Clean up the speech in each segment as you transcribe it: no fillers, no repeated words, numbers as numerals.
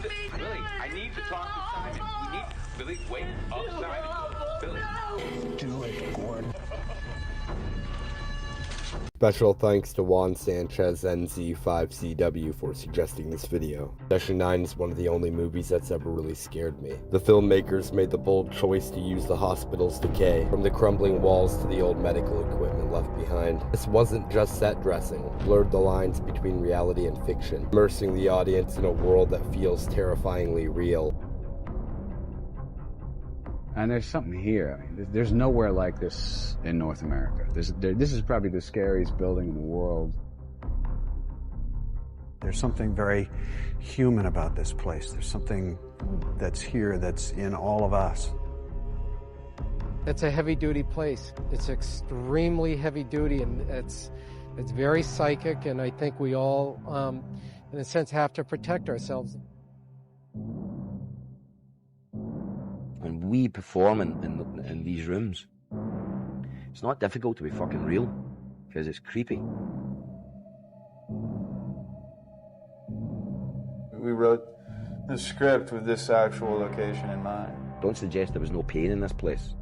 Billy, I need to talk to Simon. We need... Billy, wait. Oh, Simon. Billy. Do it, Gordon. Special thanks to Juan Sanchez NZ5CW for suggesting this video. Session 9 is one of the only movies that's ever really scared me. The filmmakers made the bold choice to use the hospital's decay, from the crumbling walls to the old medical equipment left behind. This wasn't just set dressing, blurred the lines between reality and fiction, immersing the audience in a world that feels terrifyingly real. And there's something here. I mean, there's nowhere like this in North America. This is probably the scariest building in the world. There's something very human about this place. There's something that's here that's in all of us. It's a heavy-duty place. It's extremely heavy-duty, and it's very psychic, and I think we all, in a sense, have to protect ourselves. When we perform in these rooms, it's not difficult to be fucking real, because it's creepy. We wrote the script with this actual location in mind. Don't suggest there was no pain in this place.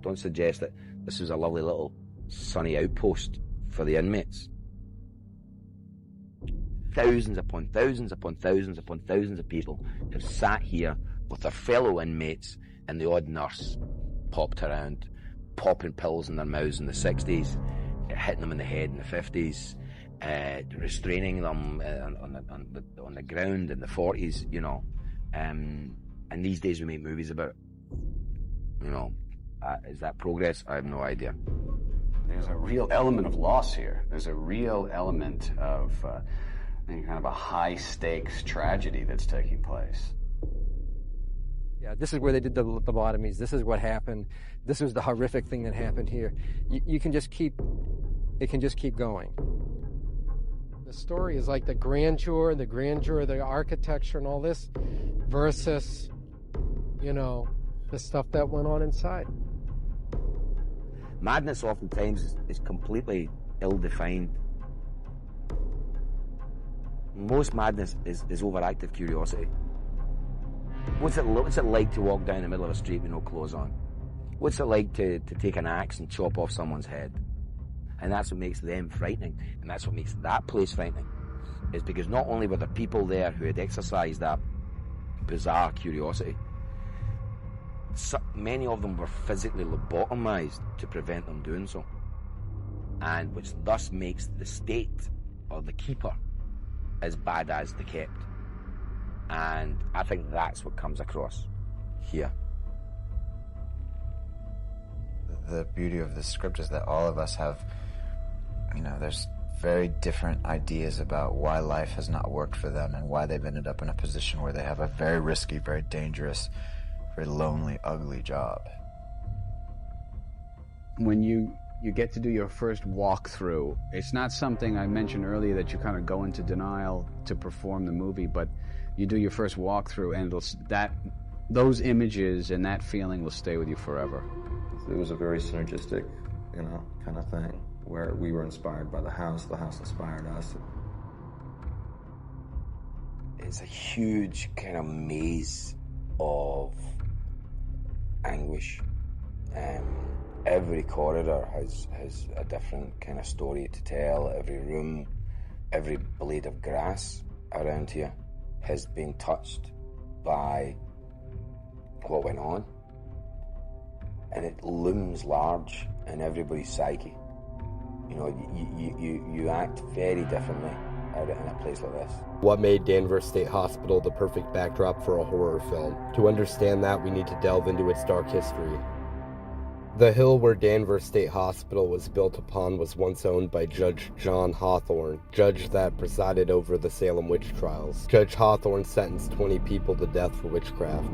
Don't suggest that this was a lovely little sunny outpost for the inmates. Thousands upon thousands upon thousands upon thousands of people have sat here with their fellow inmates, and the odd nurse popped around, popping pills in their mouths in the 60s, hitting them in the head in the 50s, restraining them on the ground in the 40s, you know. And these days we make movies about it. You know, is that progress? I have no idea. There's a real element of loss here. There's a real element of kind of a high-stakes tragedy that's taking place. Yeah, this is where they did the lobotomies. This is what happened. This was the horrific thing that happened here. You can just keep, it can just keep going. The story is like the grandeur of the architecture and all this versus, you know, the stuff that went on inside. Madness oftentimes is completely ill-defined. Most madness is overactive curiosity. What's it like to walk down the middle of a street with no clothes on? What's it like to take an axe and chop off someone's head? And that's what makes them frightening, and that's what makes that place frightening, is because not only were there people there who had exercised that bizarre curiosity, many of them were physically lobotomized to prevent them doing so, and which thus makes the state, or the keeper, as bad as the kept. And I think that's what comes across here. The beauty of the script is that all of us have, you know, there's very different ideas about why life has not worked for them and why they've ended up in a position where they have a very risky, very dangerous, very lonely, ugly job. When you get to do your first walkthrough, it's not something I mentioned earlier that you kind of go into denial to perform the movie, but you do your first walkthrough, and those images and that feeling will stay with you forever. It was a very synergistic, you know, kind of thing, where we were inspired by the house inspired us. It's a huge kind of maze of anguish. Every corridor has a different kind of story to tell. Every room, every blade of grass around here has been touched by what went on, and it looms large in everybody's psyche. You know, you act very differently out in a place like this. What made Danvers State Hospital the perfect backdrop for a horror film? To understand that, we need to delve into its dark history. The hill where Danvers State Hospital was built upon was once owned by Judge John Hawthorne, judge that presided over the Salem witch trials. Judge Hawthorne sentenced 20 people to death for witchcraft.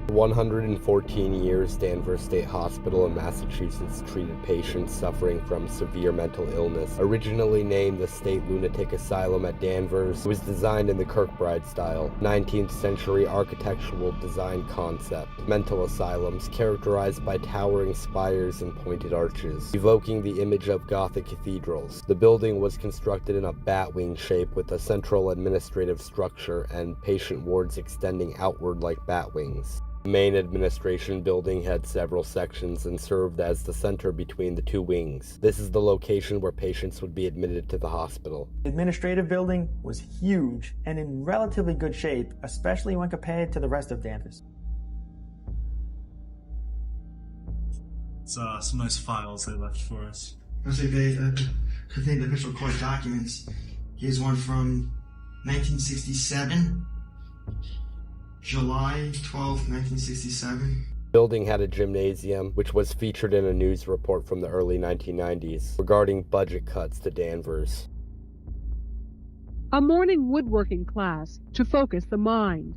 For 114 years, Danvers State Hospital in Massachusetts treated patients suffering from severe mental illness. Originally named the State Lunatic Asylum at Danvers, it was designed in the Kirkbride style, 19th century architectural design concept. Mental asylums characterized by towering spires and pointed arches, evoking the image of Gothic cathedrals. The building was constructed in a bat-wing shape with a central administrative structure and patient wards extending outward like bat wings. The main administration building had several sections and served as the center between the two wings. This is the location where patients would be admitted to the hospital. The administrative building was huge and in relatively good shape, especially when compared to the rest of Danvers. It's some nice files they left for us. I say they contain the official court documents. Here's one from 1967. July 12th, 1967. The building had a gymnasium, which was featured in a news report from the early 1990s regarding budget cuts to Danvers. A morning woodworking class to focus the mind.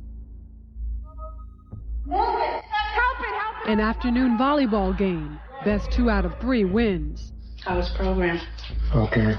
An afternoon volleyball game. Best 2 out of 3 wins. How was program? Okay.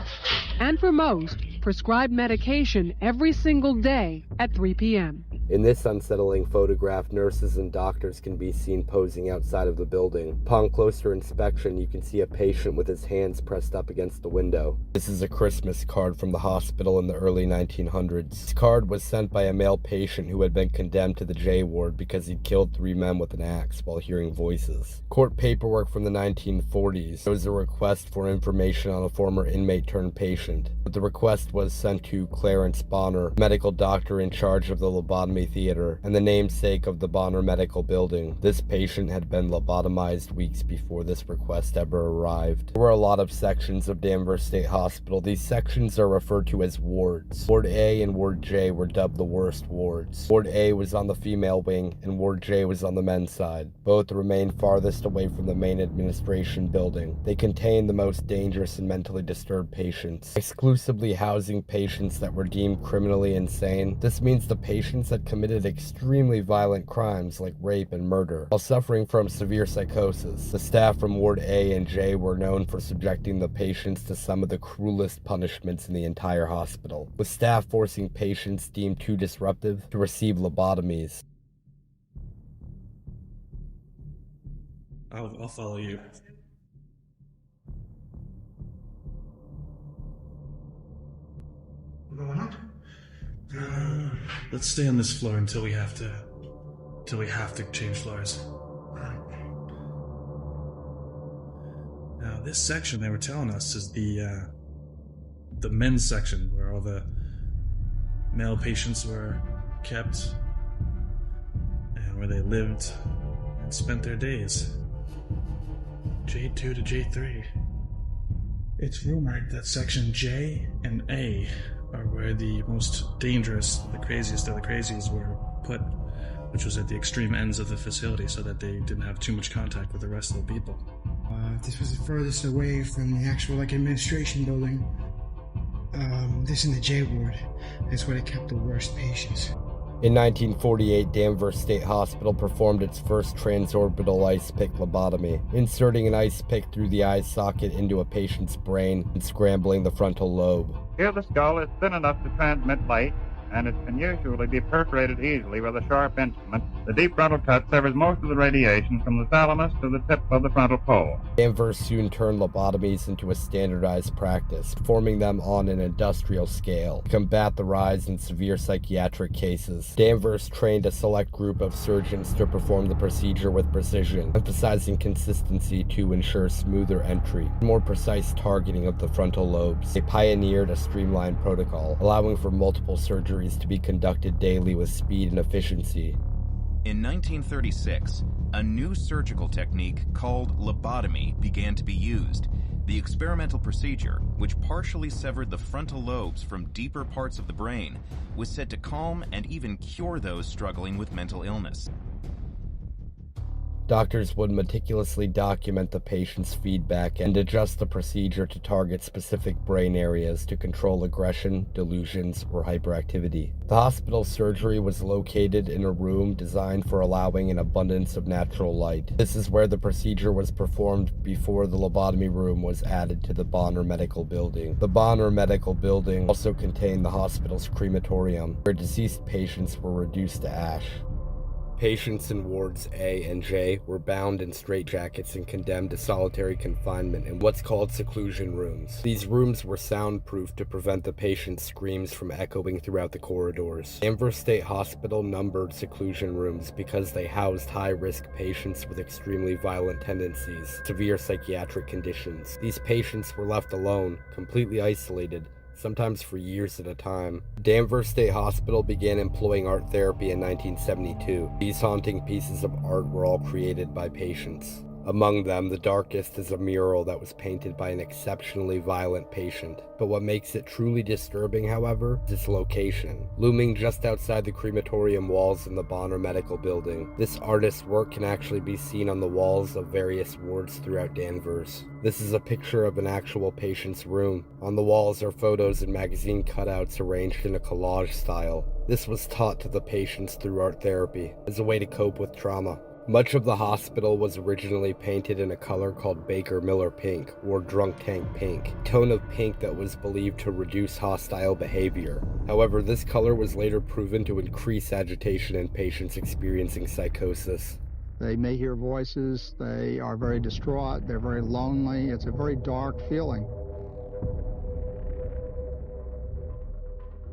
And for most, prescribed medication every single day at 3 p.m. In this unsettling photograph, nurses and doctors can be seen posing outside of the building. Upon closer inspection, you can see a patient with his hands pressed up against the window. This is a Christmas card from the hospital in the early 1900s. This card was sent by a male patient who had been condemned to the J ward because he'd killed 3 men with an axe while hearing voices. Court paperwork from the 1940s shows a request for information on a former inmate turned patient, but the request was sent to Clarence Bonner, medical doctor in charge of the lobotomy theater and the namesake of the Bonner Medical Building. This patient had been lobotomized weeks before this request ever arrived. There were a lot of sections of Danvers State Hospital. These sections are referred to as wards. Ward A and Ward J were dubbed the worst wards. Ward A was on the female wing and Ward J was on the men's side. Both remained farthest away from the main administration building. They contained the most dangerous and mentally disturbed patients, exclusively housing patients that were deemed criminally insane. This means the patients had committed extremely violent crimes like rape and murder while suffering from severe psychosis. The staff from Ward A and J were known for subjecting the patients to some of the cruelest punishments in the entire hospital, with staff forcing patients deemed too disruptive to receive lobotomies. I'll follow you. Going up? Let's stay on this floor until we have to change floors. Now, this section they were telling us is the men's section where all the male patients were kept and where they lived and spent their days. J2 to J3. It's rumored that section J and A are where the most dangerous, the craziest of the crazies were put, which was at the extreme ends of the facility so that they didn't have too much contact with the rest of the people. This was the furthest away from the actual administration building. This in the J ward. That's where they kept the worst patients. In 1948, Danvers State Hospital performed its first transorbital ice pick lobotomy, inserting an ice pick through the eye socket into a patient's brain and scrambling the frontal lobe. Here the skull is thin enough to transmit light, and it can usually be perforated easily with a sharp instrument. The deep frontal cut severs most of the radiation from the thalamus to the tip of the frontal pole. Danvers soon turned lobotomies into a standardized practice, performing them on an industrial scale to combat the rise in severe psychiatric cases. Danvers trained a select group of surgeons to perform the procedure with precision, emphasizing consistency to ensure smoother entry and more precise targeting of the frontal lobes. They pioneered a streamlined protocol, allowing for multiple surgeries to be conducted daily with speed and efficiency. In 1936, a new surgical technique called lobotomy began to be used. The experimental procedure, which partially severed the frontal lobes from deeper parts of the brain, was said to calm and even cure those struggling with mental illness. Doctors would meticulously document the patient's feedback and adjust the procedure to target specific brain areas to control aggression, delusions, or hyperactivity. The hospital's surgery was located in a room designed for allowing an abundance of natural light. This is where the procedure was performed before the lobotomy room was added to the Bonner Medical Building. The Bonner Medical Building also contained the hospital's crematorium, where deceased patients were reduced to ash. Patients in wards A and J were bound in straitjackets and condemned to solitary confinement in what's called seclusion rooms. These rooms were soundproof to prevent the patient's screams from echoing throughout the corridors. Danvers State Hospital numbered seclusion rooms because they housed high-risk patients with extremely violent tendencies, severe psychiatric conditions. These patients were left alone, completely isolated, sometimes for years at a time. Danvers State Hospital began employing art therapy in 1972. These haunting pieces of art were all created by patients. Among them, the darkest is a mural that was painted by an exceptionally violent patient. But what makes it truly disturbing, however, is its location. Looming just outside the crematorium walls in the Bonner Medical Building, this artist's work can actually be seen on the walls of various wards throughout Danvers. This is a picture of an actual patient's room. On the walls are photos and magazine cutouts arranged in a collage style. This was taught to the patients through art therapy, as a way to cope with trauma. Much of the hospital was originally painted in a color called Baker Miller pink, or drunk tank pink, a tone of pink that was believed to reduce hostile behavior. However, this color was later proven to increase agitation in patients experiencing psychosis. They may hear voices, they are very distraught, they're very lonely, it's a very dark feeling.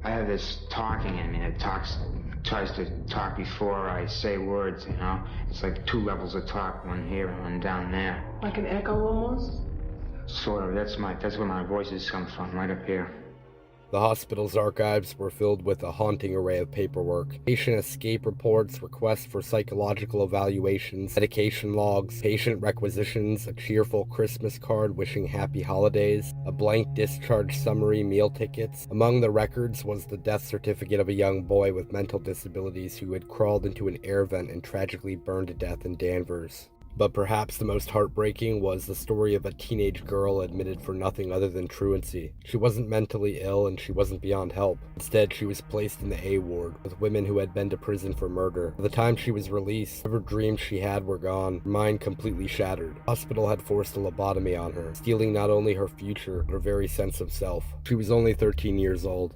I have this talking in me that tries to talk before I say words, you know? It's like two levels of talk, one here and one down there. Like an echo almost? Sort of. That's where my voices come from, right up here. The hospital's archives were filled with a haunting array of paperwork. Patient escape reports, requests for psychological evaluations, medication logs, patient requisitions, a cheerful Christmas card wishing happy holidays, a blank discharge summary, meal tickets. Among the records was the death certificate of a young boy with mental disabilities who had crawled into an air vent and tragically burned to death in Danvers. But perhaps the most heartbreaking was the story of a teenage girl admitted for nothing other than truancy. She wasn't mentally ill and she wasn't beyond help. Instead, she was placed in the A ward with women who had been to prison for murder. By the time she was released, whatever dreams she had were gone, her mind completely shattered. The hospital had forced a lobotomy on her, stealing not only her future, but her very sense of self. She was only 13 years old.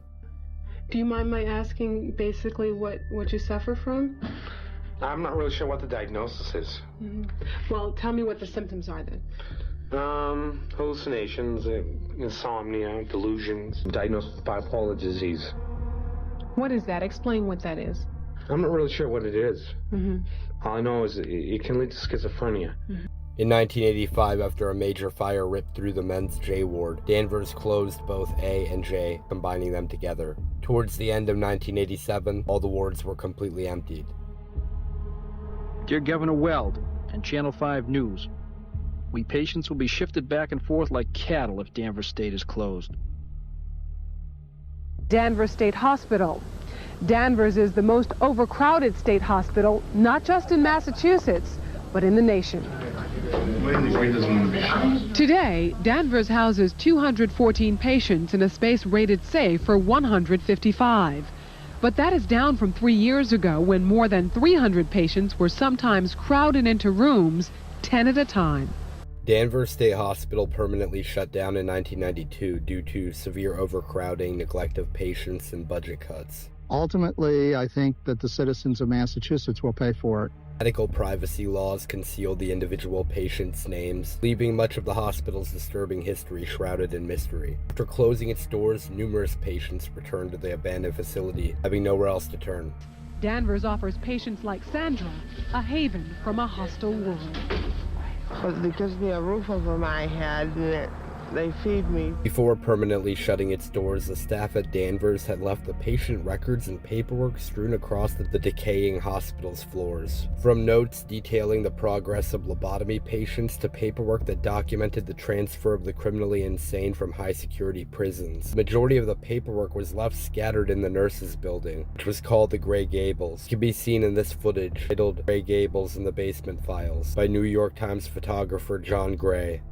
Do you mind my asking basically what you suffer from? I'm not really sure what the diagnosis is. Mm-hmm. Well, tell me what the symptoms are then. Hallucinations, insomnia, delusions, diagnosed with bipolar disease. What is that? Explain what that is. I'm not really sure what it is. Mm-hmm. All I know is it can lead to schizophrenia. Mm-hmm. In 1985, after a major fire ripped through the men's J ward, Danvers closed both A and J, combining them together. Towards the end of 1987, all the wards were completely emptied. Dear Governor Weld and Channel 5 News, we patients will be shifted back and forth like cattle if Danvers State is closed. Danvers State Hospital. Danvers is the most overcrowded state hospital, not just in Massachusetts, but in the nation. Today, Danvers houses 214 patients in a space rated safe for 155. But that is down from 3 years ago when more than 300 patients were sometimes crowded into rooms, 10 at a time. Danvers State Hospital permanently shut down in 1992 due to severe overcrowding, neglect of patients, and budget cuts. Ultimately, I think that the citizens of Massachusetts will pay for it. Medical privacy laws concealed the individual patients' names, leaving much of the hospital's disturbing history shrouded in mystery. After closing its doors, numerous patients returned to the abandoned facility, having nowhere else to turn. Danvers offers patients like Sandra a haven from a hostile world. Well, there gives me a roof over my head, and They feed me. Before permanently shutting its doors, the staff at Danvers had left the patient records and paperwork strewn across the decaying hospital's floors. From notes detailing the progress of lobotomy patients to paperwork that documented the transfer of the criminally insane from high-security prisons. The majority of the paperwork was left scattered in the nurses' building, which was called the Grey Gables. It can be seen in this footage, titled Grey Gables in the Basement Files, by New York Times photographer John Gray.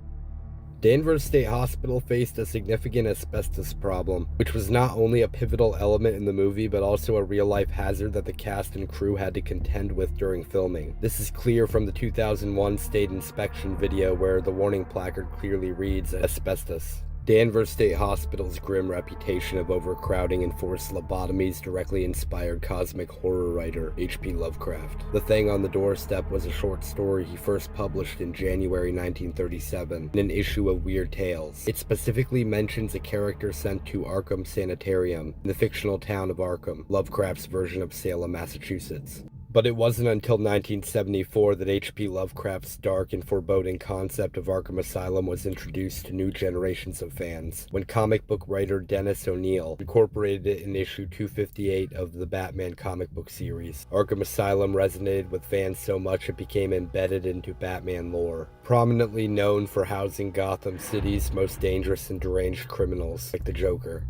Danvers State Hospital faced a significant asbestos problem, which was not only a pivotal element in the movie, but also a real-life hazard that the cast and crew had to contend with during filming. This is clear from the 2001 state inspection video where the warning placard clearly reads, asbestos. Danvers State Hospital's grim reputation of overcrowding and forced lobotomies directly inspired cosmic horror writer H.P. Lovecraft. The Thing on the Doorstep was a short story he first published in January 1937 in an issue of Weird Tales. It specifically mentions a character sent to Arkham Sanitarium in the fictional town of Arkham, Lovecraft's version of Salem, Massachusetts. But it wasn't until 1974 that H.P. Lovecraft's dark and foreboding concept of Arkham Asylum was introduced to new generations of fans, when comic book writer Dennis O'Neil incorporated it in issue 258 of the Batman comic book series. Arkham Asylum resonated with fans so much it became embedded into Batman lore, prominently known for housing Gotham City's most dangerous and deranged criminals, like the Joker.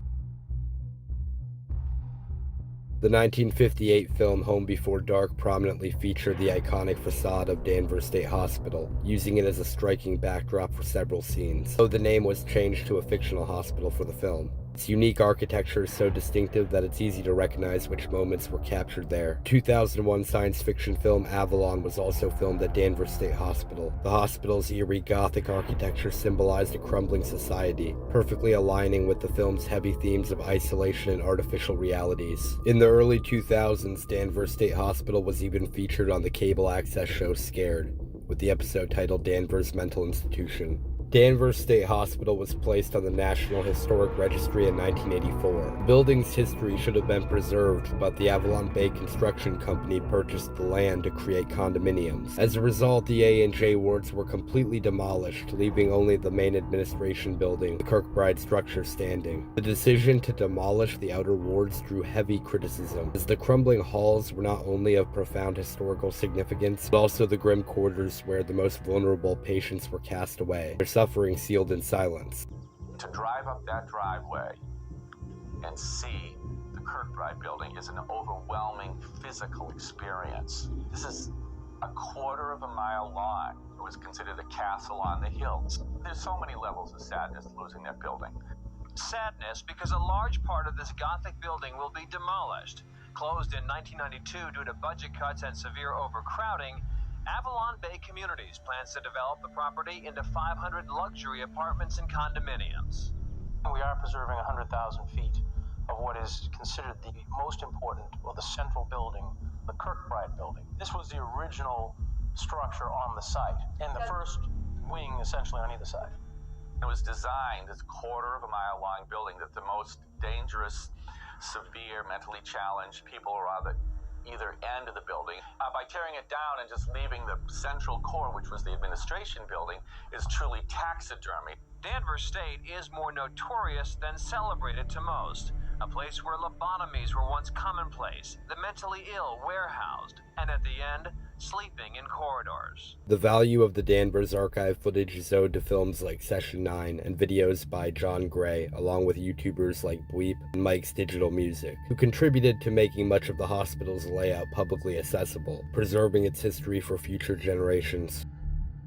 The 1958 film Home Before Dark prominently featured the iconic facade of Danvers State Hospital, using it as a striking backdrop for several scenes, though the name was changed to a fictional hospital for the film. Its unique architecture is so distinctive that it's easy to recognize which moments were captured there. 2001 science fiction film Avalon was also filmed at Danvers State Hospital. The hospital's eerie Gothic architecture symbolized a crumbling society, perfectly aligning with the film's heavy themes of isolation and artificial realities. In the early 2000s, Danvers State Hospital was even featured on the cable access show Scared, with the episode titled Danvers Mental Institution. Danvers State Hospital was placed on the National Historic Registry in 1984. The building's history should have been preserved, but the Avalon Bay Construction Company purchased the land to create condominiums. As a result, the A and J wards were completely demolished, leaving only the main administration building, the Kirkbride structure, standing. The decision to demolish the outer wards drew heavy criticism, as the crumbling halls were not only of profound historical significance, but also the grim quarters where the most vulnerable patients were cast away, their suffering sealed in silence. To drive up that driveway and see the Kirkbride building is an overwhelming physical experience. This is a quarter of a mile long. It was considered a castle on the hills. There's so many levels of sadness losing that building. Sadness because a large part of this Gothic building will be demolished. Closed in 1992 due to budget cuts and severe overcrowding, Avalon Bay Communities plans to develop the property into 500 luxury apartments and condominiums. We are preserving 100,000 feet of what is considered the most important, or the central building, the Kirkbride building. This was the original structure on the site, and the first wing essentially on either side. It was designed as a quarter of a mile long building that the most dangerous, severe, mentally challenged people were on the either end of the building. By tearing it down and just leaving the central core, which was the administration building, is truly taxidermy. Danvers State is more notorious than celebrated to most. A place where lobotomies were once commonplace, the mentally ill warehoused, and at the end, sleeping in corridors. The value of the Danvers archive footage is owed to films like Session 9 and videos by John Gray, along with YouTubers like Bleep and Mike's Digital Music, who contributed to making much of the hospital's layout publicly accessible, preserving its history for future generations.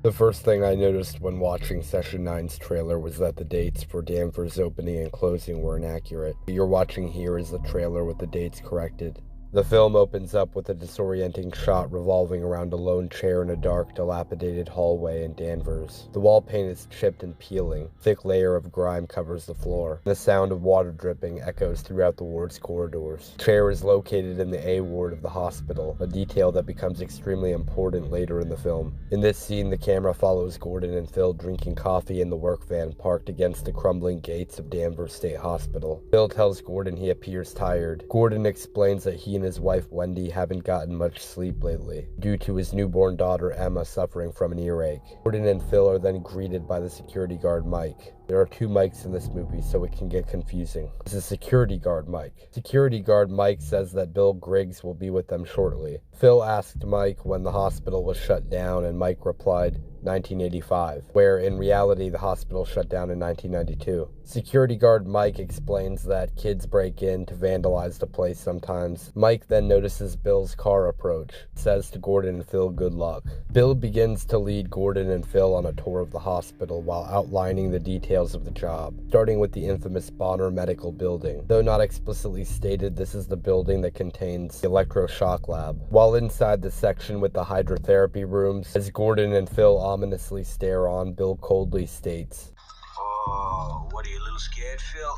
The first thing I noticed when watching Session 9's trailer was that the dates for Danvers' opening and closing were inaccurate. What you're watching here is the trailer with the dates corrected. The film opens up with a disorienting shot revolving around a lone chair in a dark, dilapidated hallway in Danvers. The wall paint is chipped and peeling. A thick layer of grime covers the floor. The sound of water dripping echoes throughout the ward's corridors. The chair is located in the A ward of the hospital, a detail that becomes extremely important later in the film. In this scene, the camera follows Gordon and Phil drinking coffee in the work van parked against the crumbling gates of Danvers State Hospital. Phil tells Gordon he appears tired. Gordon explains that he and and his wife Wendy haven't gotten much sleep lately, due to his newborn daughter Emma suffering from an earache. Gordon and Phil are then greeted by the security guard Mike. There are two Mikes in this movie, so it can get confusing. This is security guard Mike. Security guard Mike says that Bill Griggs will be with them shortly. Phil asked Mike when the hospital was shut down, and Mike replied, 1985, where in reality the hospital shut down in 1992. Security guard Mike explains that kids break in to vandalize the place sometimes. Mike then notices Bill's car approach, says to Gordon and Phil good luck. Bill begins to lead Gordon and Phil on a tour of the hospital while outlining the details of the job, starting with the infamous Bonner Medical Building. Though not explicitly stated, this is the building that contains the electroshock lab. While inside the section with the hydrotherapy rooms, as Gordon and Phil ominously stare on, Bill coldly states, "Oh, what are you, a little scared, Phil?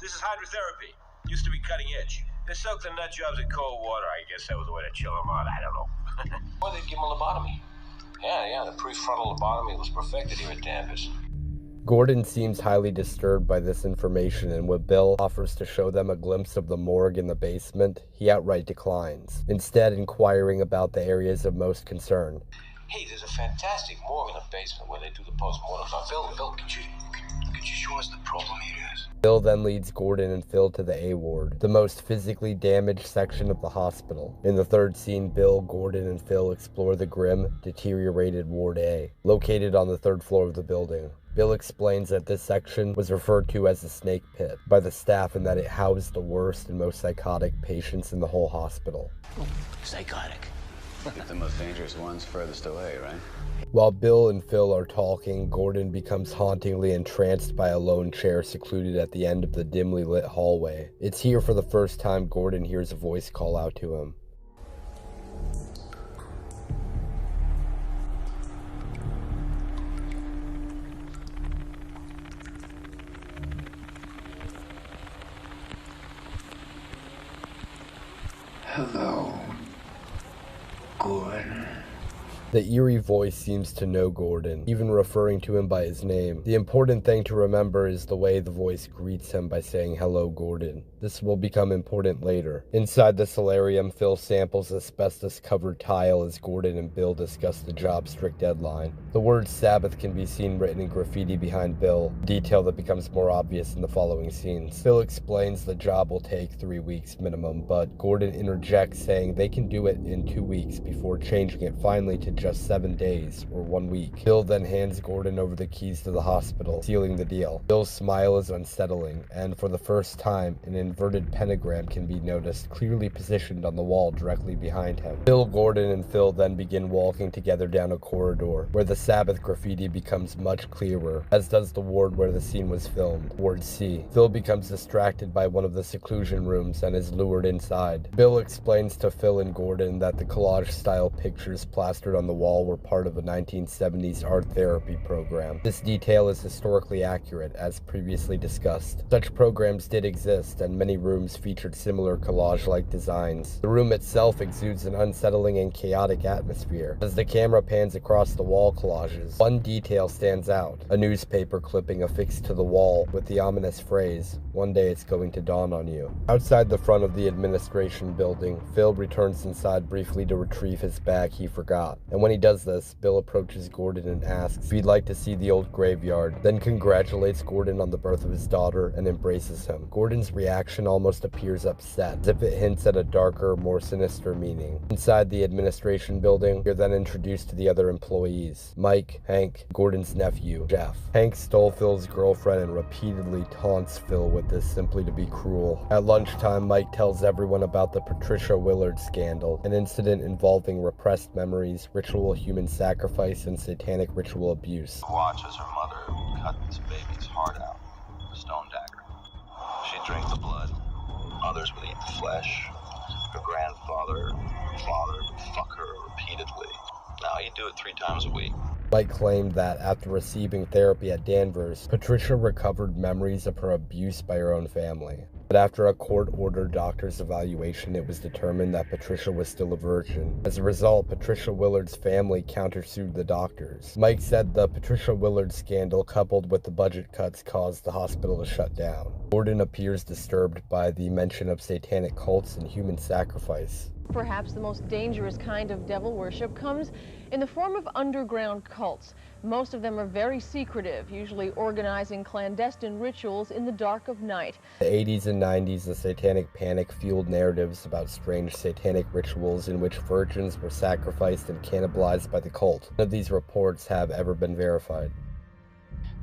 This is hydrotherapy. Used to be cutting edge. They soak the nut jobs in cold water. I guess that was the way to chill them out. I don't know." Or they'd give them a lobotomy. Yeah, the prefrontal lobotomy was perfected here at Danvers. Gordon seems highly disturbed by this information, and when Bill offers to show them a glimpse of the morgue in the basement, he outright declines, instead inquiring about the areas of most concern. Hey, there's a fantastic morgue in the basement where they do the post-mortem. Bill, could you show us the problem here is? Bill then leads Gordon and Phil to the A ward, the most physically damaged section of the hospital. In the third scene, Bill, Gordon, and Phil explore the grim, deteriorated Ward A, located on the third floor of the building. Bill explains that this section was referred to as the snake pit by the staff and that it housed the worst and most psychotic patients in the whole hospital. Psychotic. The most dangerous ones furthest away, right? While Bill and Phil are talking, Gordon becomes hauntingly entranced by a lone chair secluded at the end of the dimly lit hallway. It's here for the first time Gordon hears a voice call out to him. Hello, Gordon. The eerie voice seems to know Gordon, even referring to him by his name. The important thing to remember is the way the voice greets him by saying, "Hello, Gordon." This will become important later. Inside the solarium, Phil samples asbestos-covered tile as Gordon and Bill discuss the job's strict deadline. The word Sabbath can be seen written in graffiti behind Bill, a detail that becomes more obvious in the following scenes. Phil explains the job will take 3 weeks minimum, but Gordon interjects saying they can do it in 2 weeks before changing it finally to just 7 days, or 1 week. Bill then hands Gordon over the keys to the hospital, sealing the deal. Bill's smile is unsettling, and for the first time, an inverted pentagram can be noticed, clearly positioned on the wall directly behind him. Bill, Gordon, and Phil then begin walking together down a corridor, where the Sabbath graffiti becomes much clearer, as does the ward where the scene was filmed, Ward C. Phil becomes distracted by one of the seclusion rooms and is lured inside. Bill explains to Phil and Gordon that the collage-style pictures plastered on the wall were part of a 1970s art therapy program. This detail is historically accurate, as previously discussed. Such programs did exist, and many rooms featured similar collage-like designs. The room itself exudes an unsettling and chaotic atmosphere. As the camera pans across the wall collages, one detail stands out: a newspaper clipping affixed to the wall with the ominous phrase, "One day it's going to dawn on you." Outside the front of the administration building, Phil returns inside briefly to retrieve his bag he forgot, and when he does this, Bill approaches Gordon and asks if he'd like to see the old graveyard, then congratulates Gordon on the birth of his daughter and embraces him. Gordon's reaction almost appears upset, as if it hints at a darker, more sinister meaning. Inside the administration building, you're then introduced to the other employees: Mike, Hank, Gordon's nephew, Jeff. Hank stole Phil's girlfriend and repeatedly taunts Phil with this simply to be cruel. At lunchtime, Mike tells everyone about the Patricia Willard scandal, an incident involving repressed memories, ritual human sacrifice, and satanic ritual abuse. Watch as her mother cut this baby's heart out with a stone dagger. She'd drink the blood. Others would eat the flesh. Her grandfather, father would fuck her repeatedly. Now he'd do it 3 times a week. Mike claimed that after receiving therapy at Danvers, Patricia recovered memories of her abuse by her own family. But after a court-ordered doctor's evaluation, it was determined that Patricia was still a virgin. As a result, Patricia Willard's family countersued the doctors. Mike said the Patricia Willard scandal, coupled with the budget cuts, caused the hospital to shut down. Gordon appears disturbed by the mention of satanic cults and human sacrifice. Perhaps the most dangerous kind of devil worship comes in the form of underground cults. Most of them are very secretive, usually organizing clandestine rituals in the dark of night. In the 80s and 90s, the satanic panic fueled narratives about strange satanic rituals in which virgins were sacrificed and cannibalized by the cult. None of these reports have ever been verified.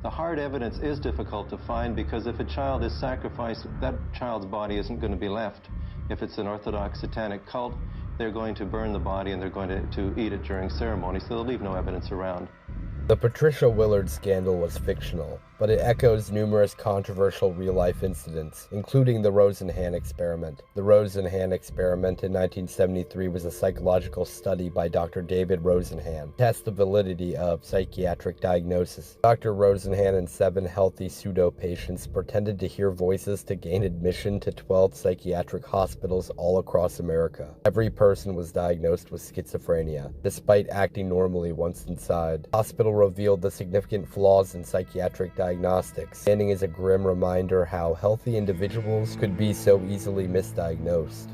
The hard evidence is difficult to find because if a child is sacrificed, that child's body isn't going to be left. If it's an Orthodox satanic cult, they're going to burn the body and they're going to eat it during ceremony, so they'll leave no evidence around. The Patricia Willard scandal was fictional, but it echoes numerous controversial real-life incidents, including the Rosenhan experiment. The Rosenhan experiment in 1973 was a psychological study by Dr. David Rosenhan to test the validity of psychiatric diagnosis. Dr. Rosenhan and 7 healthy pseudo-patients pretended to hear voices to gain admission to 12 psychiatric hospitals all across America. Every person was diagnosed with schizophrenia, despite acting normally once inside. The hospital revealed the significant flaws in psychiatric diagnostics, standing as a grim reminder how healthy individuals could be so easily misdiagnosed.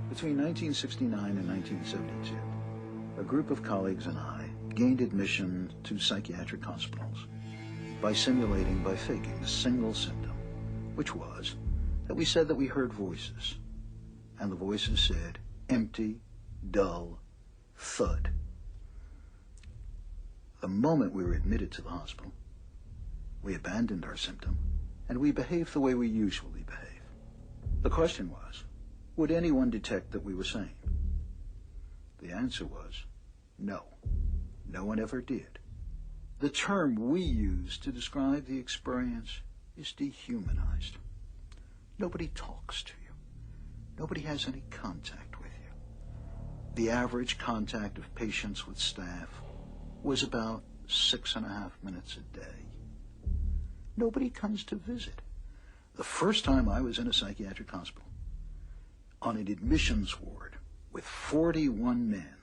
Between 1969 and 1972, a group of colleagues and I gained admission to psychiatric hospitals by faking a single symptom, which was that we said that we heard voices, and the voices said, empty, dull, thud. The moment we were admitted to the hospital, we abandoned our symptom, and we behaved the way we usually behave. The question was, would anyone detect that we were sane? The answer was, no. No one ever did. The term we use to describe the experience is dehumanized. Nobody talks to you. Nobody has any contact with you. The average contact of patients with staff was about 6.5 minutes a day. Nobody comes to visit. The first time I was in a psychiatric hospital, on an admissions ward with 41 men,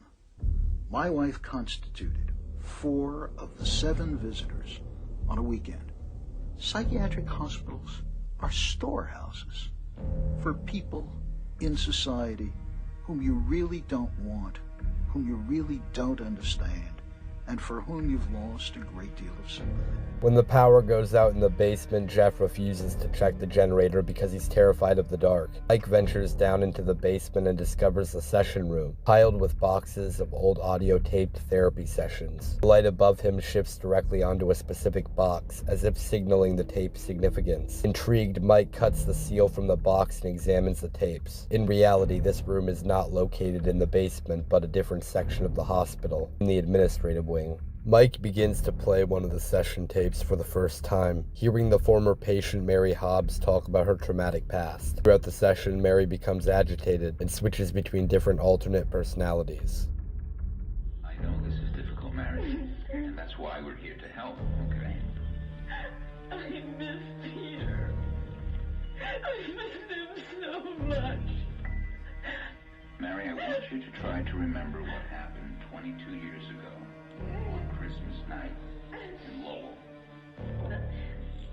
my wife constituted 4 of the 7 visitors on a weekend. Psychiatric hospitals are storehouses for people in society whom you really don't want, whom you really don't understand, and for whom you've lost a great deal of sympathy. When the power goes out in the basement, Jeff refuses to check the generator because he's terrified of the dark. Mike ventures down into the basement and discovers a session room, piled with boxes of old audio-taped therapy sessions. The light above him shifts directly onto a specific box, as if signaling the tape's significance. Intrigued, Mike cuts the seal from the box and examines the tapes. In reality, this room is not located in the basement, but a different section of the hospital, in the administrative wing. Mike begins to play one of the session tapes for the first time, hearing the former patient Mary Hobbs talk about her traumatic past. Throughout the session, Mary becomes agitated and switches between different alternate personalities. I know this is difficult, Mary, and that's why we're here to help, okay? I miss Peter. I miss him so much. Mary, I want you to try to remember what happened 22 years ago. On Christmas night in Lowell.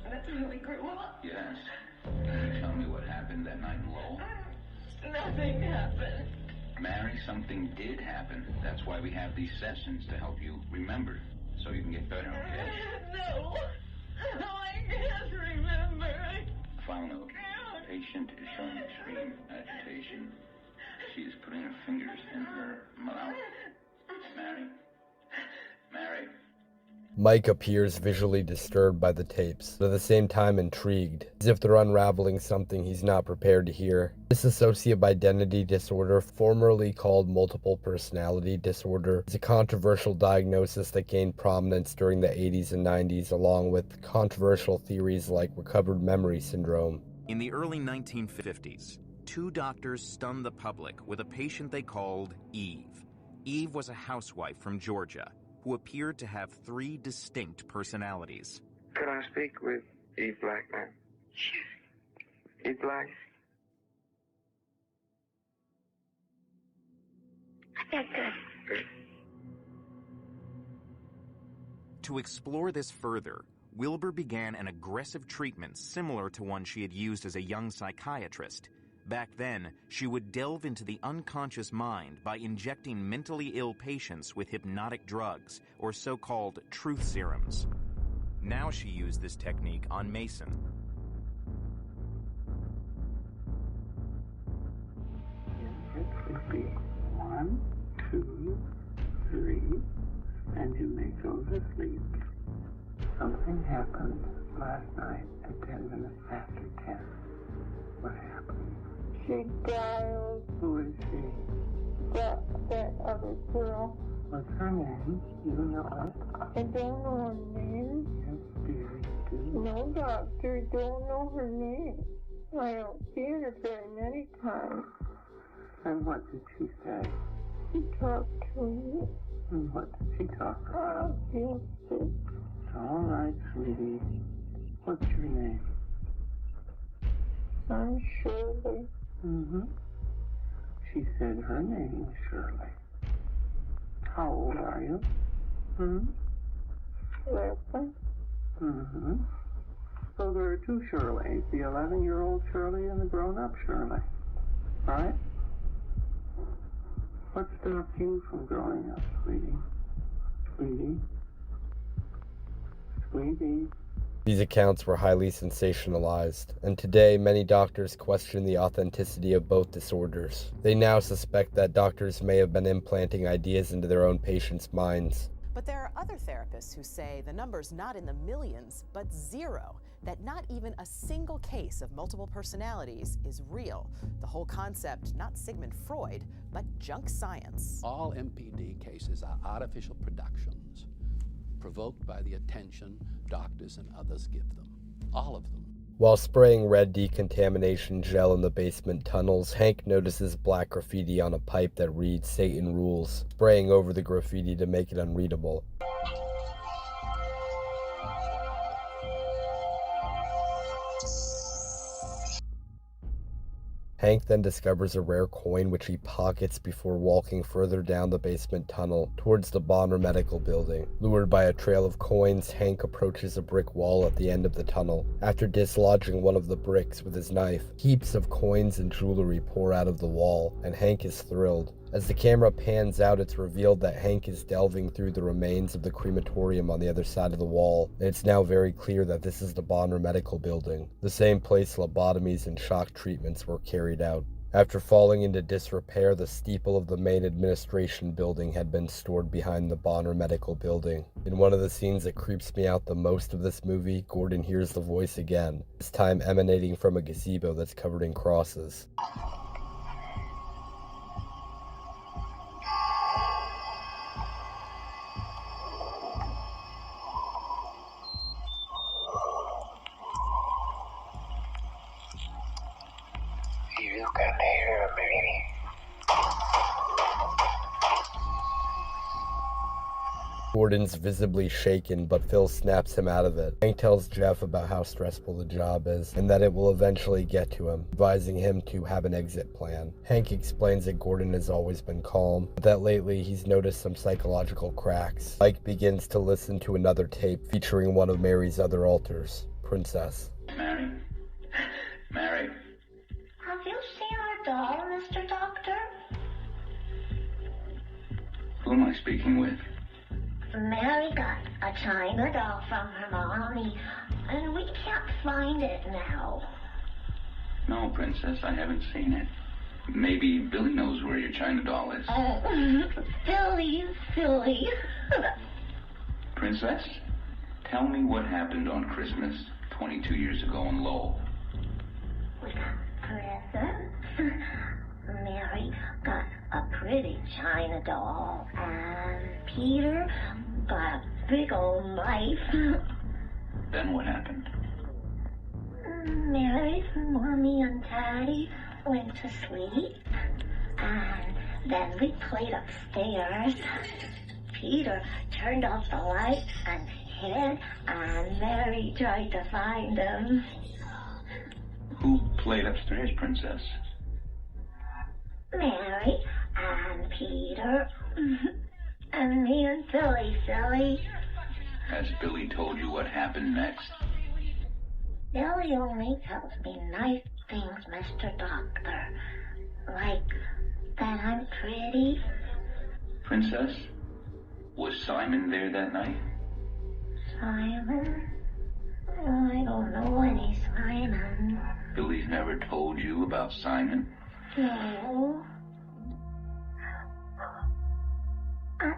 That's when we grew up. Yes. Can you tell me what happened that night in Lowell? Nothing happened. Mary, something did happen. That's why we have these sessions to help you remember, so you can get better, okay? No. No, I can't remember. File note. The patient is showing extreme agitation. She is putting her fingers in her mouth. Mary. Mike appears visually disturbed by the tapes, but at the same time intrigued, as if they're unraveling something he's not prepared to hear. Dissociative identity disorder, formerly called multiple personality disorder, is a controversial diagnosis that gained prominence during the 80s and 90s, along with controversial theories like recovered memory syndrome. In the early 1950s, 2 doctors stunned the public with a patient they called Eve. Eve was a housewife from Georgia who appeared to have 3 distinct personalities. Could I speak with Eve Black, ma'am? Eve Black? To explore this further, Wilbur began an aggressive treatment similar to one she had used as a young psychiatrist. Back then, she would delve into the unconscious mind by injecting mentally ill patients with hypnotic drugs, or so-called truth serums. Now she used this technique on Mason. It would be 1, 2, 3, and you may go to sleep. Something happened last night at 10 minutes after 10. What happened? She died. Who is she? That other girl. What's her name? You know it? I don't know her name. Yes, dear, you do. No, doctor, don't know her name. I don't see her very many times. And what did she say? She talked to me. And what did she talk about? I feel sick. All right, sweetie. What's your name? I'm Shirley. Mm-hmm. She said her name was Shirley. How old are you? 11. Mm-hmm. So there are two Shirleys, the 11-year-old Shirley and the grown-up Shirley. Right? What stopped you from growing up, sweetie? Sweetie? Sweetie? These accounts were highly sensationalized, and today many doctors question the authenticity of both disorders. They now suspect that doctors may have been implanting ideas into their own patients' minds. But there are other therapists who say the number's not in the millions, but zero, that not even a single case of multiple personalities is real. The whole concept, not Sigmund Freud, but junk science. All MPD cases are artificial productions, provoked by the attention doctors and others give them. All of them. While spraying red decontamination gel in the basement tunnels, Hank notices black graffiti on a pipe that reads "Satan Rules," spraying over the graffiti to make it unreadable. Hank then discovers a rare coin which he pockets before walking further down the basement tunnel towards the Bonner Medical Building. Lured by a trail of coins, Hank approaches a brick wall at the end of the tunnel. After dislodging one of the bricks with his knife, heaps of coins and jewelry pour out of the wall, and Hank is thrilled. As the camera pans out, it's revealed that Hank is delving through the remains of the crematorium on the other side of the wall, and it's now very clear that this is the Bonner Medical Building, the same place lobotomies and shock treatments were carried out. After falling into disrepair, the steeple of the main administration building had been stored behind the Bonner Medical Building. In one of the scenes that creeps me out the most of this movie, Gordon hears the voice again, this time emanating from a gazebo that's covered in crosses. You can hear me. Gordon's visibly shaken, but Phil snaps him out of it. Hank tells Jeff about how stressful the job is, and that it will eventually get to him, advising him to have an exit plan. Hank explains that Gordon has always been calm, but that lately he's noticed some psychological cracks. Mike begins to listen to another tape featuring one of Mary's other alters, Princess. Mary. Have you seen our doll, Mr. Doctor? Who am I speaking with? Mary got a China doll from her mommy, and we can't find it now. No, Princess, I haven't seen it. Maybe Billy knows where your China doll is. Silly. Princess, tell me what happened on Christmas 22 years ago in Lowell. We got presents. Mary got a pretty China doll, and Peter got a big old knife. Then what happened? Mary's mommy and daddy went to sleep, and then we played upstairs. Peter turned off the light and hid, and Mary tried to find him. Who played upstairs, Princess? Mary and Peter. And me and Silly. Has Billy told you what happened next? Billy only tells me nice things, Mr. Doctor. Like that I'm pretty. Princess, was Simon there that night? Simon? Oh, I don't know any Simon. Billy's never told you about Simon? No. I'm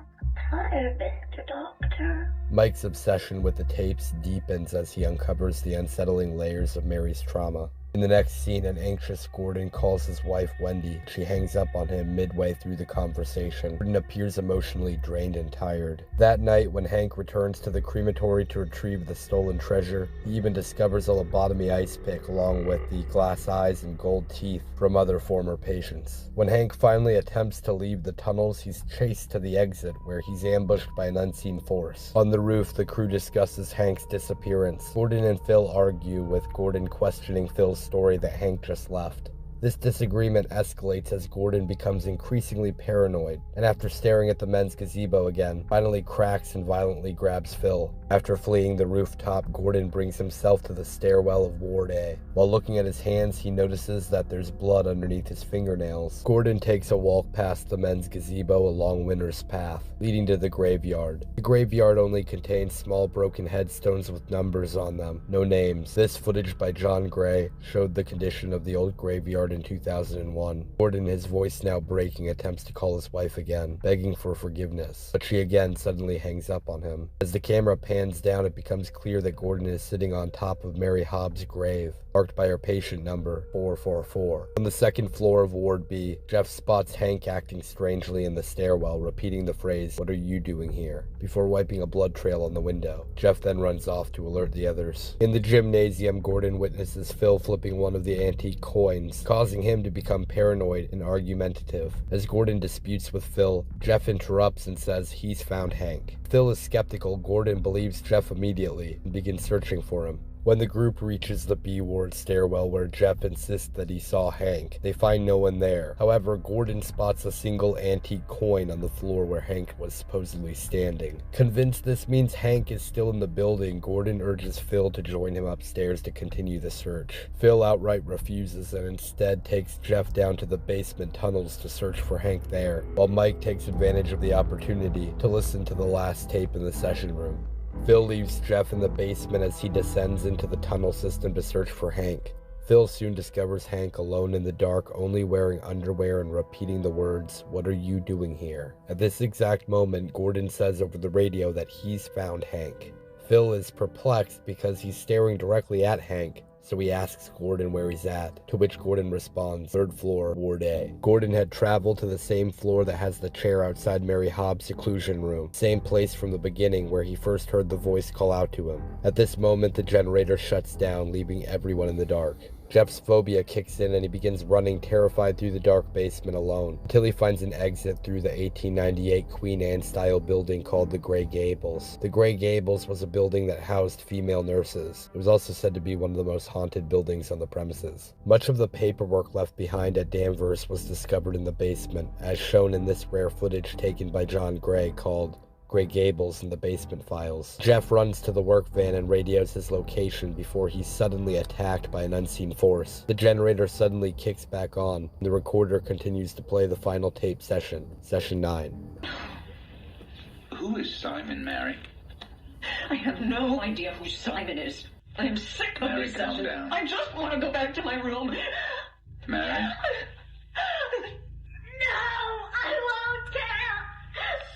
tired, Mr. Doctor. Mike's obsession with the tapes deepens as he uncovers the unsettling layers of Mary's trauma. In the next scene, an anxious Gordon calls his wife Wendy. She hangs up on him midway through the conversation. Gordon appears emotionally drained and tired. That night, when Hank returns to the crematory to retrieve the stolen treasure, he even discovers a lobotomy ice pick along with the glass eyes and gold teeth from other former patients. When Hank finally attempts to leave the tunnels, he's chased to the exit, where he's ambushed by an unseen force. On the roof, the crew discusses Hank's disappearance. Gordon and Phil argue, with Gordon questioning Phil's story that Hank just left. This disagreement escalates as Gordon becomes increasingly paranoid, and after staring at the men's gazebo again, finally cracks and violently grabs Phil. After fleeing the rooftop, Gordon brings himself to the stairwell of Ward A. While looking at his hands, he notices that there's blood underneath his fingernails. Gordon takes a walk past the men's gazebo along Winter's Path, leading to the graveyard. The graveyard only contains small broken headstones with numbers on them, no names. This footage by John Gray showed the condition of the old graveyard in 2001. Gordon, his voice now breaking, attempts to call his wife again, begging for forgiveness, but she again suddenly hangs up on him. As the camera pans down, it becomes clear that Gordon is sitting on top of Mary Hobbs' grave, marked by her patient number 444. On the second floor of Ward B, Jeff spots Hank acting strangely in the stairwell, repeating the phrase, "What are you doing here?" before wiping a blood trail on the window. Jeff then runs off to alert the others. In the gymnasium, Gordon witnesses Phil flipping one of the antique coins, causing him to become paranoid and argumentative. As Gordon disputes with Phil, Jeff interrupts and says he's found Hank. Phil is skeptical. Gordon believes Jeff immediately and begins searching for him. When the group reaches the B ward stairwell where Jeff insists that he saw Hank, they find no one there. However, Gordon spots a single antique coin on the floor where Hank was supposedly standing. Convinced this means Hank is still in the building, Gordon urges Phil to join him upstairs to continue the search. Phil outright refuses and instead takes Jeff down to the basement tunnels to search for Hank there, while Mike takes advantage of the opportunity to listen to the last tape in the session room. Phil leaves Jeff in the basement as he descends into the tunnel system to search for Hank. Phil soon discovers Hank alone in the dark, only wearing underwear and repeating the words, "What are you doing here?" At this exact moment, Gordon says over the radio that he's found Hank. Phil is perplexed because he's staring directly at Hank, so he asks Gordon where he's at, to which Gordon responds, "3rd floor, Ward A." Gordon had traveled to the same floor that has the chair outside Mary Hobbs' seclusion room, same place from the beginning where he first heard the voice call out to him. At this moment, the generator shuts down, leaving everyone in the dark. Jeff's phobia kicks in and he begins running terrified through the dark basement alone, until he finds an exit through the 1898 Queen Anne-style building called the Grey Gables. The Grey Gables was a building that housed female nurses. It was also said to be one of the most haunted buildings on the premises. Much of the paperwork left behind at Danvers was discovered in the basement, as shown in this rare footage taken by John Gray called Grey Gables in the Basement Files. Jeff runs to the work van and radios his location before he's suddenly attacked by an unseen force. The generator suddenly kicks back on, and the recorder continues to play the final tape session, Session 9. Who is Simon, Mary? I have no idea who Simon is. I am sick of Mary, this calm session. down. I just want to go back to my room. Mary? No, I won't tell.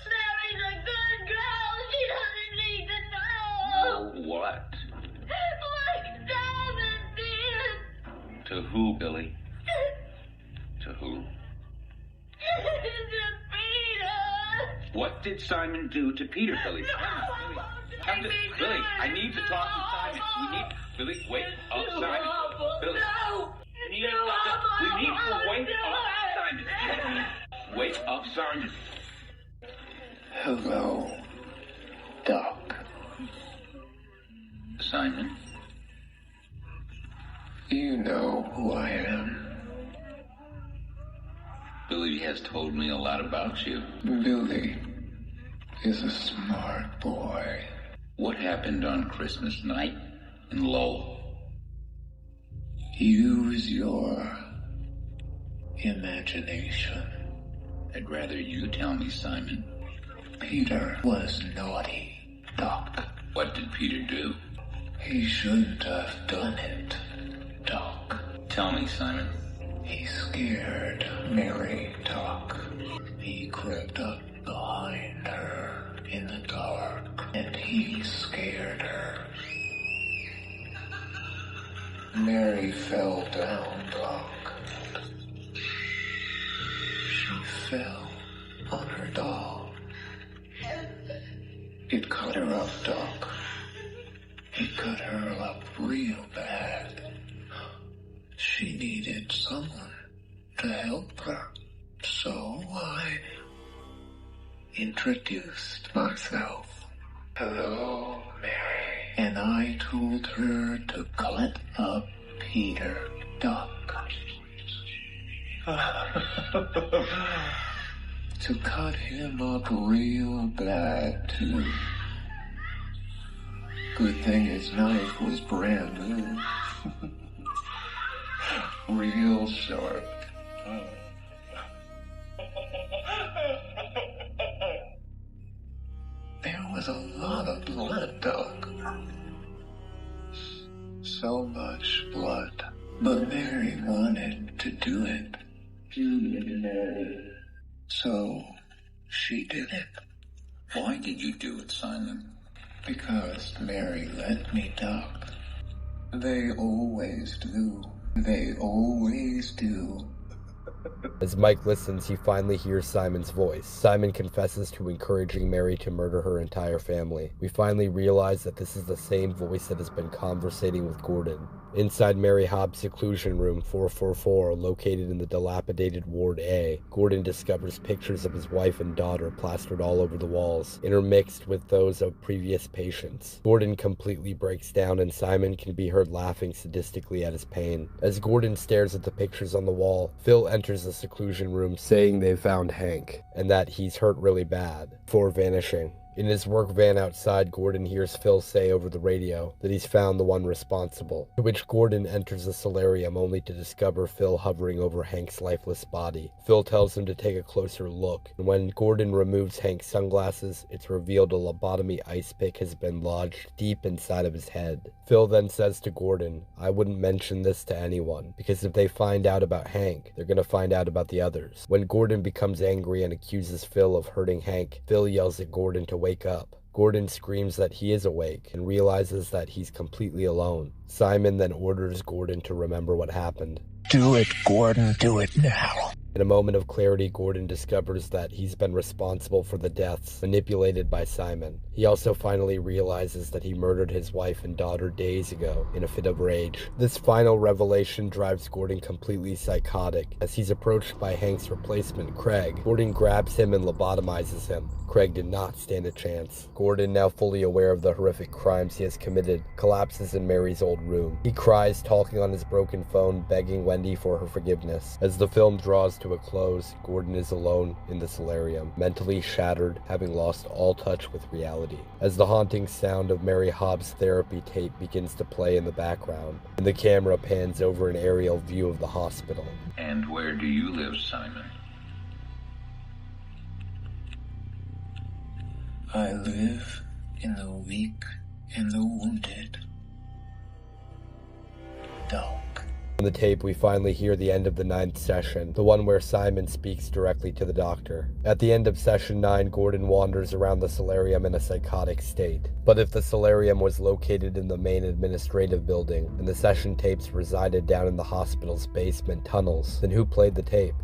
Mary's a good girl. She doesn't need to know. What? Like Simon did. To who, Billy? To who? To Peter. What did Simon do to Peter, Billy? Come to Billy. I need to talk to Simon. We need Billy. Wait up, Simon. Billy. We need to wake up, Simon. Wake up, Simon. Hello, Doc. Simon. You know who I am. Billy has told me a lot about you. Billy is a smart boy. What happened on Christmas night in Lowell? Use your imagination. I'd rather you tell me, Simon. Peter was naughty, Doc. What did Peter do? He shouldn't have done it, Doc. Tell me, Simon. He scared Mary, Doc. He crept up behind her in the dark, and he scared her. Mary fell down, Doc. She fell on her doll. It cut her up, Doc. It cut her up real bad. She needed someone to help her. So I introduced myself. Hello, Mary. And I told her to cut up Peter, Doc. To cut him up real bad, too. Good thing his knife was brand new. Real sharp. There was a lot of blood, Doc. So much blood. But Mary wanted to do it. So she did it. Why did you do it, Simon? Because Mary let me, Doc. They always do. They always do. As Mike listens, he finally hears Simon's voice. Simon confesses to encouraging Mary to murder her entire family. We finally realize that this is the same voice that has been conversating with Gordon. Inside Mary Hobbs' seclusion room 444, located in the dilapidated Ward A, Gordon discovers pictures of his wife and daughter plastered all over the walls, intermixed with those of previous patients. Gordon completely breaks down, and Simon can be heard laughing sadistically at his pain. As Gordon stares at the pictures on the wall, Phil enters the seclusion room saying they've found Hank, and that he's hurt really bad, before vanishing. In his work van outside, Gordon hears Phil say over the radio that he's found the one responsible, to which Gordon enters the solarium only to discover Phil hovering over Hank's lifeless body. Phil tells him to take a closer look, and when Gordon removes Hank's sunglasses, it's revealed a lobotomy ice pick has been lodged deep inside of his head. Phil then says to Gordon, "I wouldn't mention this to anyone, because if they find out about Hank, they're gonna find out about the others." When Gordon becomes angry and accuses Phil of hurting Hank, Phil yells at Gordon to wake up. Gordon screams that he is awake and realizes that he's completely alone. Simon then orders Gordon to remember what happened. Do it, Gordon. Do it now. In a moment of clarity, Gordon discovers that he's been responsible for the deaths manipulated by Simon. He also finally realizes that he murdered his wife and daughter days ago in a fit of rage. This final revelation drives Gordon completely psychotic. As he's approached by Hank's replacement, Craig, Gordon grabs him and lobotomizes him. Craig did not stand a chance. Gordon, now fully aware of the horrific crimes he has committed, collapses in Mary's old room. He cries, talking on his broken phone, begging Wendy for her forgiveness. As the film draws to a close, Gordon is alone in the solarium, mentally shattered, having lost all touch with reality. As the haunting sound of Mary Hobbs' therapy tape begins to play in the background, and the camera pans over an aerial view of the hospital. And where do you live, Simon? I live in the weak and the wounded. Doc. On the tape, we finally hear the end of the 9th session, the one where Simon speaks directly to the doctor. At the end of session 9, Gordon wanders around the solarium in a psychotic state. But if the solarium was located in the main administrative building, and the session tapes resided down in the hospital's basement tunnels, then who played the tape?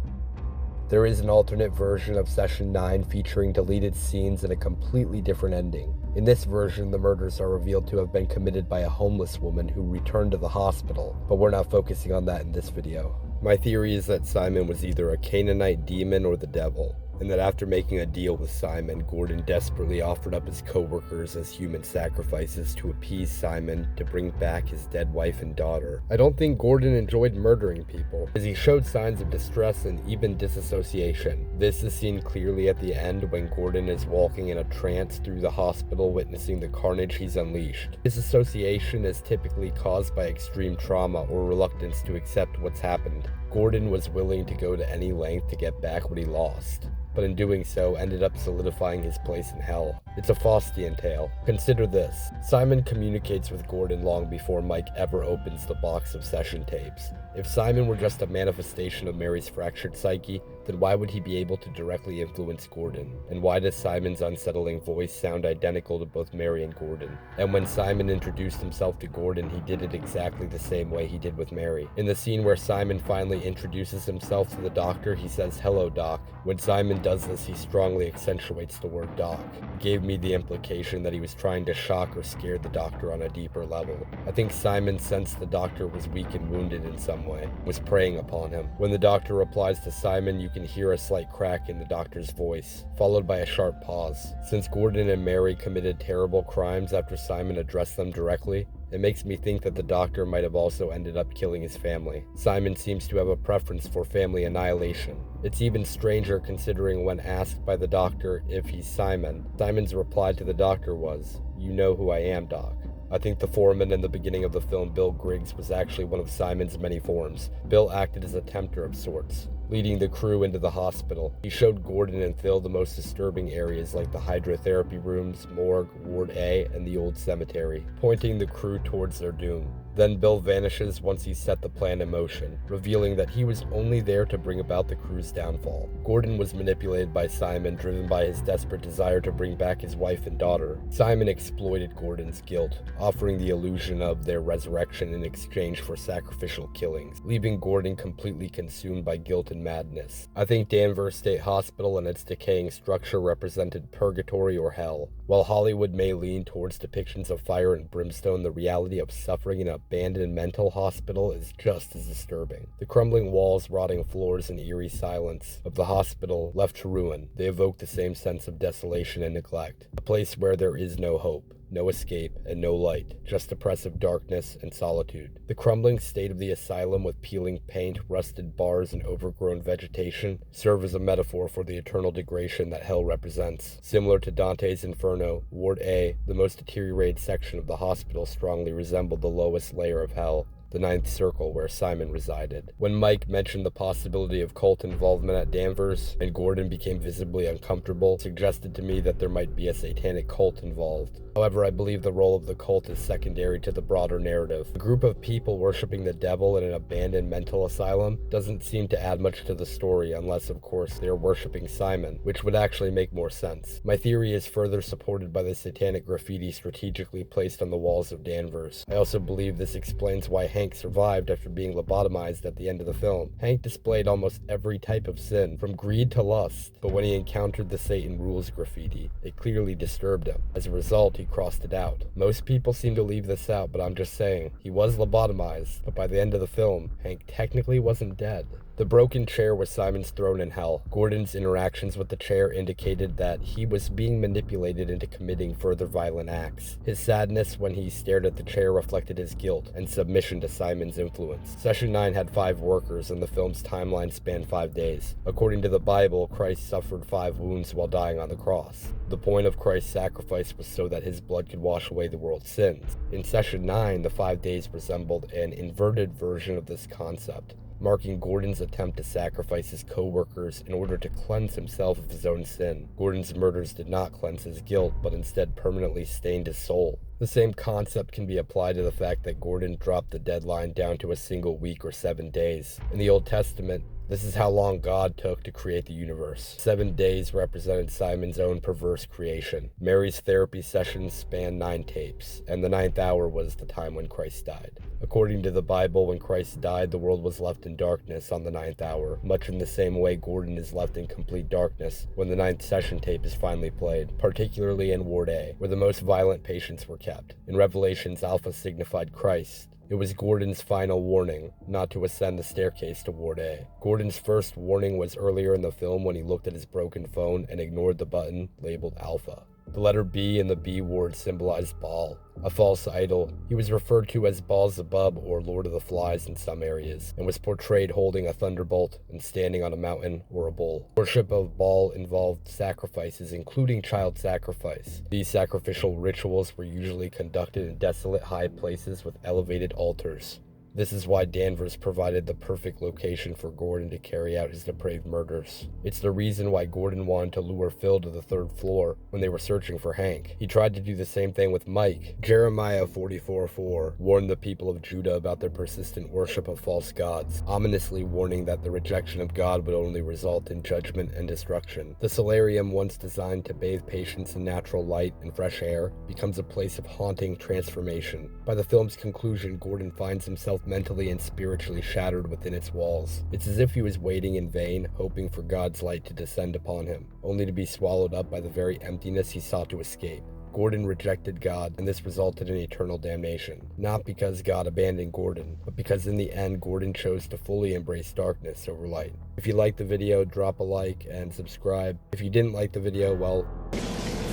There is an alternate version of Session 9 featuring deleted scenes and a completely different ending. In this version, the murders are revealed to have been committed by a homeless woman who returned to the hospital, but we're not focusing on that in this video. My theory is that Simon was either a Canaanite demon or the devil. and that after making a deal with Simon, Gordon desperately offered up his co-workers as human sacrifices to appease Simon to bring back his dead wife and daughter. I don't think Gordon enjoyed murdering people, as he showed signs of distress and even disassociation. This is seen clearly at the end when Gordon is walking in a trance through the hospital witnessing the carnage he's unleashed. Disassociation is typically caused by extreme trauma or reluctance to accept what's happened. Gordon was willing to go to any length to get back what he lost, but in doing so ended up solidifying his place in hell. It's a Faustian tale. Consider this. Simon communicates with Gordon long before Mike ever opens the box of session tapes. If Simon were just a manifestation of Mary's fractured psyche, then why would he be able to directly influence Gordon? And why does Simon's unsettling voice sound identical to both Mary and Gordon? And when Simon introduced himself to Gordon, he did it exactly the same way he did with Mary. In the scene where Simon finally introduces himself to the doctor, he says, "Hello, Doc." When Simon does this, he strongly accentuates the word Doc. It gave me the implication that he was trying to shock or scare the doctor on a deeper level. I think Simon sensed the doctor was weak and wounded in some way, was preying upon him. When the doctor replies to Simon, you can hear a slight crack in the doctor's voice, followed by a sharp pause. Since Gordon and Mary committed terrible crimes after Simon addressed them directly, it makes me think that the doctor might have also ended up killing his family. Simon seems to have a preference for family annihilation. It's even stranger considering when asked by the doctor if he's Simon, Simon's reply to the doctor was, "You know who I am, Doc." I think the foreman in the beginning of the film, Bill Griggs, was actually one of Simon's many forms. Bill acted as a tempter of sorts, leading the crew into the hospital. He showed Gordon and Phil the most disturbing areas like the hydrotherapy rooms, morgue, Ward A, and the old cemetery, pointing the crew towards their doom. Then Bill vanishes once he's set the plan in motion, revealing that he was only there to bring about the crew's downfall. Gordon was manipulated by Simon, driven by his desperate desire to bring back his wife and daughter. Simon exploited Gordon's guilt, offering the illusion of their resurrection in exchange for sacrificial killings, leaving Gordon completely consumed by guilt and madness. I think Danvers State Hospital and its decaying structure represented purgatory or hell. While Hollywood may lean towards depictions of fire and brimstone, the reality of suffering in an abandoned mental hospital is just as disturbing. The crumbling walls, rotting floors, and eerie silence of the hospital left to ruin, they evoke the same sense of desolation and neglect. A place where there is no hope, no escape, and no light, just oppressive darkness and solitude. The crumbling state of the asylum with peeling paint, rusted bars, and overgrown vegetation serve as a metaphor for the eternal degradation that hell represents. Similar to Dante's Inferno, Ward A, the most deteriorated section of the hospital, strongly resembled the lowest layer of hell, the ninth circle where Simon resided. When Mike mentioned the possibility of cult involvement at Danvers, and Gordon became visibly uncomfortable, suggested to me that there might be a satanic cult involved. However, I believe the role of the cult is secondary to the broader narrative. A group of people worshipping the devil in an abandoned mental asylum doesn't seem to add much to the story unless, of course, they are worshipping Simon, which would actually make more sense. My theory is further supported by the satanic graffiti strategically placed on the walls of Danvers. I also believe this explains why Hank survived after being lobotomized at the end of the film. Hank displayed almost every type of sin, from greed to lust, but when he encountered the Satan Rules graffiti, it clearly disturbed him. As a result, he crossed it out. Most people seem to leave this out, but I'm just saying, he was lobotomized, but by the end of the film, Hank technically wasn't dead. The broken chair was Simon's throne in hell. Gordon's interactions with the chair indicated that he was being manipulated into committing further violent acts. His sadness when he stared at the chair reflected his guilt and submission to Simon's influence. Session 9 had 5 workers, and the film's timeline spanned 5 days. According to the Bible, Christ suffered 5 wounds while dying on the cross. The point of Christ's sacrifice was so that his blood could wash away the world's sins. In Session 9, the 5 days resembled an inverted version of this concept, marking Gordon's attempt to sacrifice his co-workers in order to cleanse himself of his own sin. Gordon's murders did not cleanse his guilt, but instead permanently stained his soul. The same concept can be applied to the fact that Gordon dropped the deadline down to a single week or 7 days. In the Old Testament, this is how long God took to create the universe. 7 days represented Simon's own perverse creation. Mary's therapy sessions spanned 9 tapes, and the 9th hour was the time when Christ died. According to the Bible, when Christ died, the world was left in darkness on the 9th hour, much in the same way Gordon is left in complete darkness when the 9th session tape is finally played, particularly in Ward A, where the most violent patients were kept. In Revelations, Alpha signified Christ, It was Gordon's final warning, not to ascend the staircase to Ward A. Gordon's first warning was earlier in the film when he looked at his broken phone and ignored the button labeled Alpha. The letter B in the B ward symbolized Baal, a false idol. He was referred to as Baal-Zebub or Lord of the Flies in some areas, and was portrayed holding a thunderbolt and standing on a mountain or a bull. Worship of Baal involved sacrifices, including child sacrifice. These sacrificial rituals were usually conducted in desolate high places with elevated altars. This is why Danvers provided the perfect location for Gordon to carry out his depraved murders. It's the reason why Gordon wanted to lure Phil to the 3rd floor when they were searching for Hank. He tried to do the same thing with Mike. Jeremiah 44:4 warned the people of Judah about their persistent worship of false gods, ominously warning that the rejection of God would only result in judgment and destruction. The solarium, once designed to bathe patients in natural light and fresh air, becomes a place of haunting transformation. By the film's conclusion, Gordon finds himself mentally and spiritually shattered within its walls. It's as if he was waiting in vain, hoping for God's light to descend upon him, only to be swallowed up by the very emptiness he sought to escape. Gordon rejected God, and this resulted in eternal damnation. Not because God abandoned Gordon, but because in the end, Gordon chose to fully embrace darkness over light. If you liked the video, drop a like and subscribe. If you didn't like the video, well,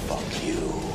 fuck you.